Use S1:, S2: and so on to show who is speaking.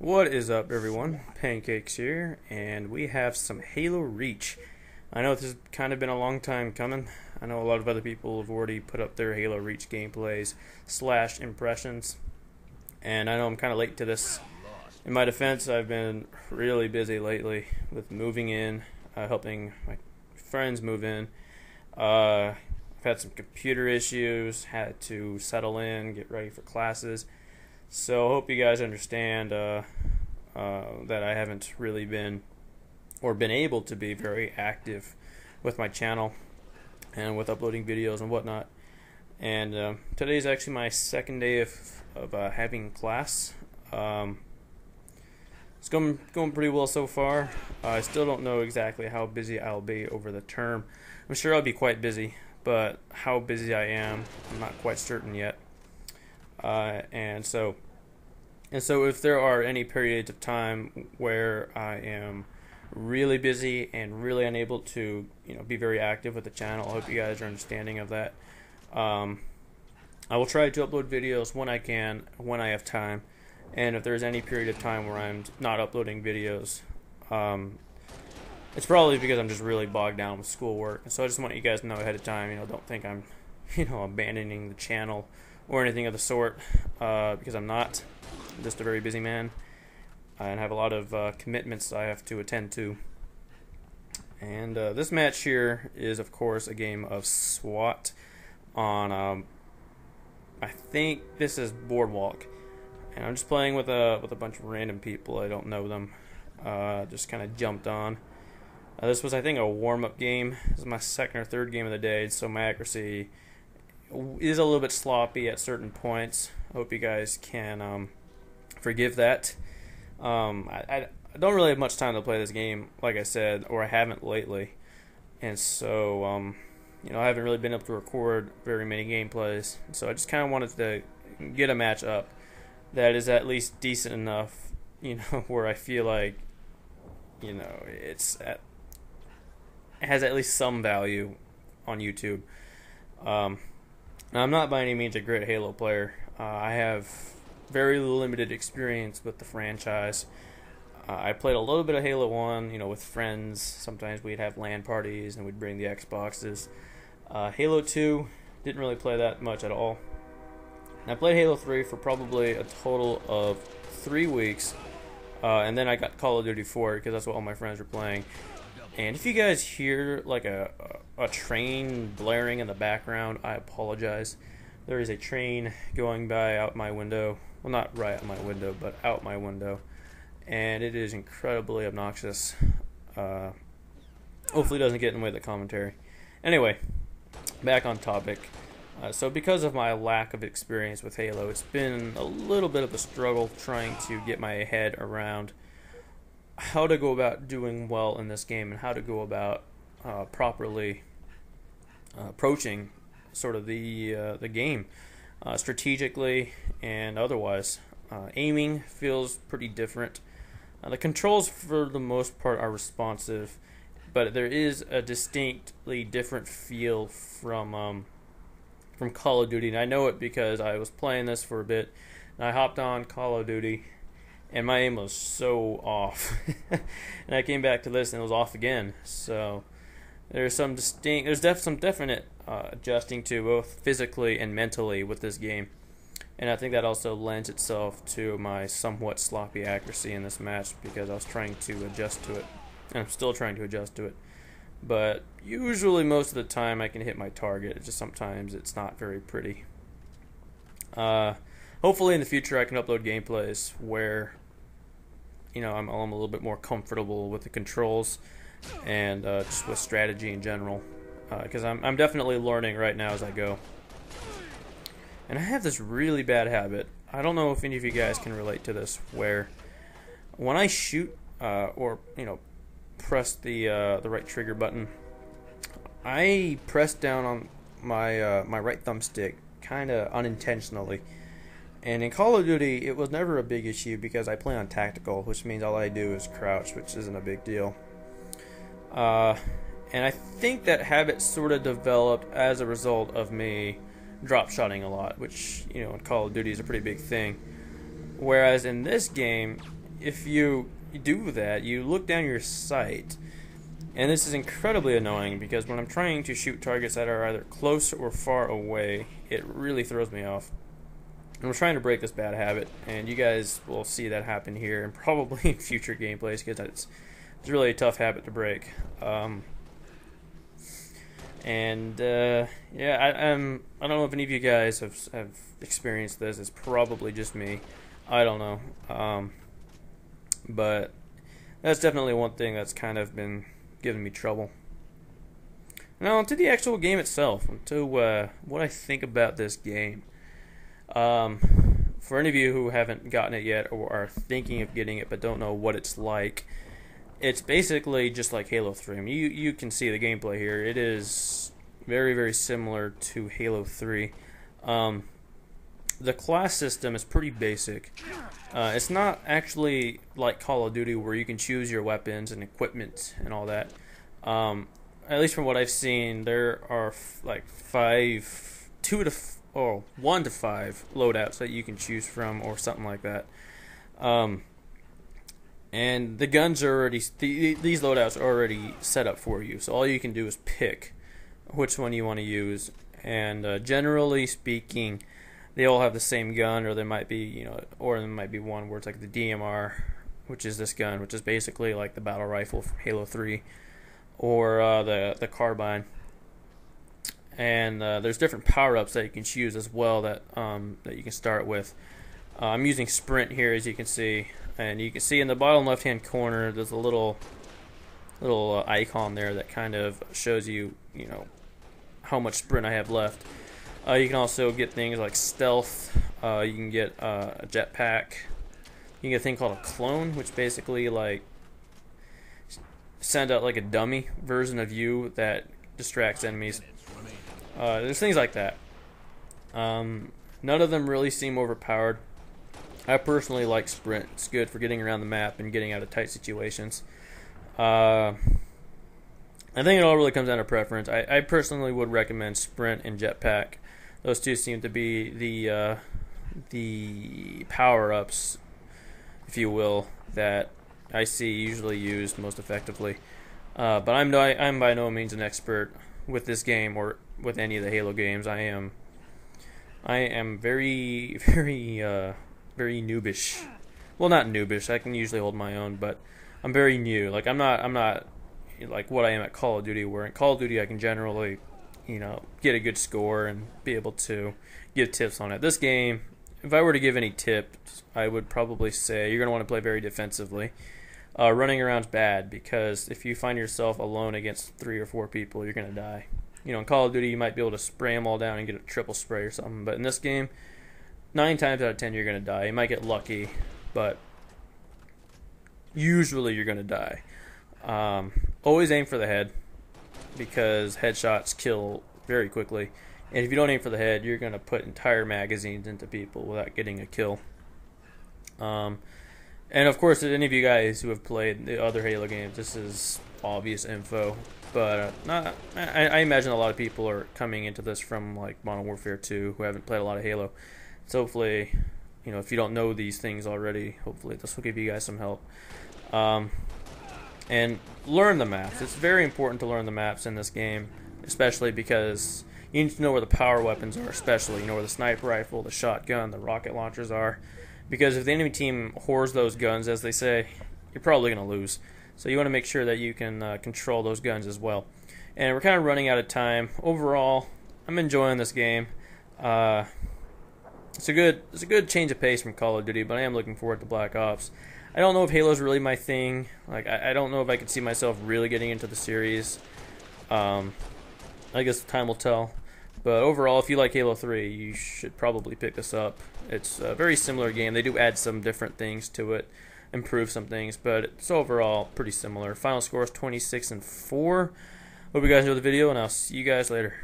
S1: What is up, everyone? Pancakes here, and we have some Halo Reach. I know this has kind of been a long time coming. I know a lot of other people have already put up their Halo Reach gameplays / impressions, and I know I'm kind of late to this. In my defense, I've been really busy lately with moving in, helping my friends move in. I've had some computer issues, had to settle in, get ready for classes. So I hope you guys understand that I haven't really been able to be very active with my channel and with uploading videos and whatnot. And today is actually my second day of having class. It's going pretty well so far. I still don't know exactly how busy I'll be over the term. I'm sure I'll be quite busy, but how busy I am, I'm not quite certain yet. And so if there are any periods of time where I am really busy and really unable to, be very active with the channel, I hope you guys are understanding of that. I will try to upload videos when I can, when I have time, and if there's any period of time where I'm not uploading videos, it's probably because I'm just really bogged down with schoolwork. So I just want you guys to know ahead of time. Don't think I'm, abandoning the channel or anything of the sort, because I'm not. I'm just a very busy man, and have a lot of commitments I have to attend to. And this match here is, of course, a game of SWAT on, I think this is Boardwalk, and I'm just playing with a bunch of random people. I don't know them. Just kind of jumped on. This was, I think, a warm-up game. This is my second or third game of the day, so my accuracy is a little bit sloppy at certain points. I hope you guys can forgive that. I don't really have much time to play this game, like I said, or I haven't lately, and so I haven't really been able to record very many gameplays. So I just kind of wanted to get a match up that is at least decent enough, where I feel like, it has at least some value on YouTube. Now, I'm not by any means a great Halo player. I have very limited experience with the franchise. I played a little bit of Halo 1, with friends. Sometimes we'd have LAN parties and we'd bring the Xboxes. Halo 2, didn't really play that much at all. And I played Halo 3 for probably a total of 3 weeks. And then I got Call of Duty 4 because that's what all my friends were playing. And if you guys hear like a train blaring in the background, I apologize. There is a train going by out my window. Well, not right out my window, but out my window. And it is incredibly obnoxious. Hopefully it doesn't get in the way of the commentary. Anyway, back on topic. So because of my lack of experience with Halo, it's been a little bit of a struggle trying to get my head around how to go about doing well in this game and how to go about properly approaching sort of the game strategically and otherwise. Aiming feels pretty different. The controls for the most part are responsive, but there is a distinctly different feel from Call of Duty, and I know it because I was playing this for a bit and I hopped on Call of Duty and my aim was so off. And I came back to this and it was off again. So there's some definite adjusting to both physically and mentally with this game. And I think that also lends itself to my somewhat sloppy accuracy in this match because I was trying to adjust to it. And I'm still trying to adjust to it. But usually most of the time I can hit my target. It's just sometimes it's not very pretty. Hopefully in the future I can upload gameplays where I'm a little bit more comfortable with the controls and just with strategy in general, because I'm definitely learning right now as I go. And I have this really bad habit. I don't know if any of you guys can relate to this, where when I shoot or press the right trigger button, I press down on my my right thumbstick kind of unintentionally. And in Call of Duty, it was never a big issue because I play on tactical, which means all I do is crouch, which isn't a big deal. And I think that habit sort of developed as a result of me drop shotting a lot, which, in Call of Duty is a pretty big thing. Whereas in this game, if you do that, you look down your sight, and this is incredibly annoying because when I'm trying to shoot targets that are either close or far away, it really throws me off. And I'm trying to break this bad habit, and you guys will see that happen here and probably in future gameplays because it's really a tough habit to break. Yeah, I don't know if any of you guys have experienced this. It's probably just me. I don't know. But that's definitely one thing that's kind of been giving me trouble. Now, to the actual game itself, to what I think about this game. For any of you who haven't gotten it yet or are thinking of getting it but don't know what it's like, it's basically just like Halo 3. I mean, you can see the gameplay here. It is very, very similar to Halo 3. The class system is pretty basic. It's not actually like Call of Duty where you can choose your weapons and equipment and all that. At least from what I've seen, there are like 1 to 5 loadouts that you can choose from or something like that. And the guns are already, these loadouts are already set up for you. So all you can do is pick which one you want to use. And generally speaking, they all have the same gun, or there might be, or there might be one where it's like the DMR, which is this gun, which is basically like the battle rifle from Halo 3, or the carbine. And there's different power-ups that you can choose as well that you can start with. I'm using Sprint here, as you can see, and you can see in the bottom left-hand corner there's a little icon there that kind of shows you, how much Sprint I have left. You can also get things like stealth. You can get a jetpack. You can get a thing called a clone, which basically like send out like a dummy version of you that distracts enemies. There's things like that. None of them really seem overpowered. I personally like Sprint. It's good for getting around the map and getting out of tight situations. I think it all really comes down to preference. I personally would recommend Sprint and Jetpack. Those two seem to be the power-ups, if you will, that I see usually used most effectively. But I'm by no means an expert with this game or with any of the Halo games. I am very, very, very noobish. Well, not noobish. I can usually hold my own, but I'm very new. Like I'm not like what I am at Call of Duty, where in Call of Duty I can generally, get a good score and be able to give tips on it. This game, if I were to give any tips, I would probably say you're going to want to play very defensively. Running around's bad because if you find yourself alone against 3 or 4 people, you're going to die. In Call of Duty, you might be able to spray them all down and get a triple spray or something, but in this game, 9 times out of 10 you're going to die. You might get lucky, but usually you're going to die. Always aim for the head because headshots kill very quickly, and if you don't aim for the head, you're going to put entire magazines into people without getting a kill. And of course, any of you guys who have played the other Halo games, this is obvious info, but I imagine a lot of people are coming into this from like Modern Warfare 2 who haven't played a lot of Halo. So hopefully, if you don't know these things already, hopefully this will give you guys some help. And learn the maps. It's very important to learn the maps in this game, especially because you need to know where the power weapons are, especially, where the sniper rifle, the shotgun, the rocket launchers are. Because if the enemy team hoards those guns, as they say, you're probably going to lose. So you want to make sure that you can control those guns as well. And we're kind of running out of time. Overall, I'm enjoying this game. It's a good change of pace from Call of Duty, but I am looking forward to Black Ops. I don't know if Halo's really my thing. Like, I don't know if I could see myself really getting into the series. I guess time will tell. But overall, if you like Halo 3, you should probably pick this up. It's a very similar game. They do add some different things to it, improve some things, but it's overall pretty similar. Final score is 26-4. Hope you guys enjoyed the video, and I'll see you guys later.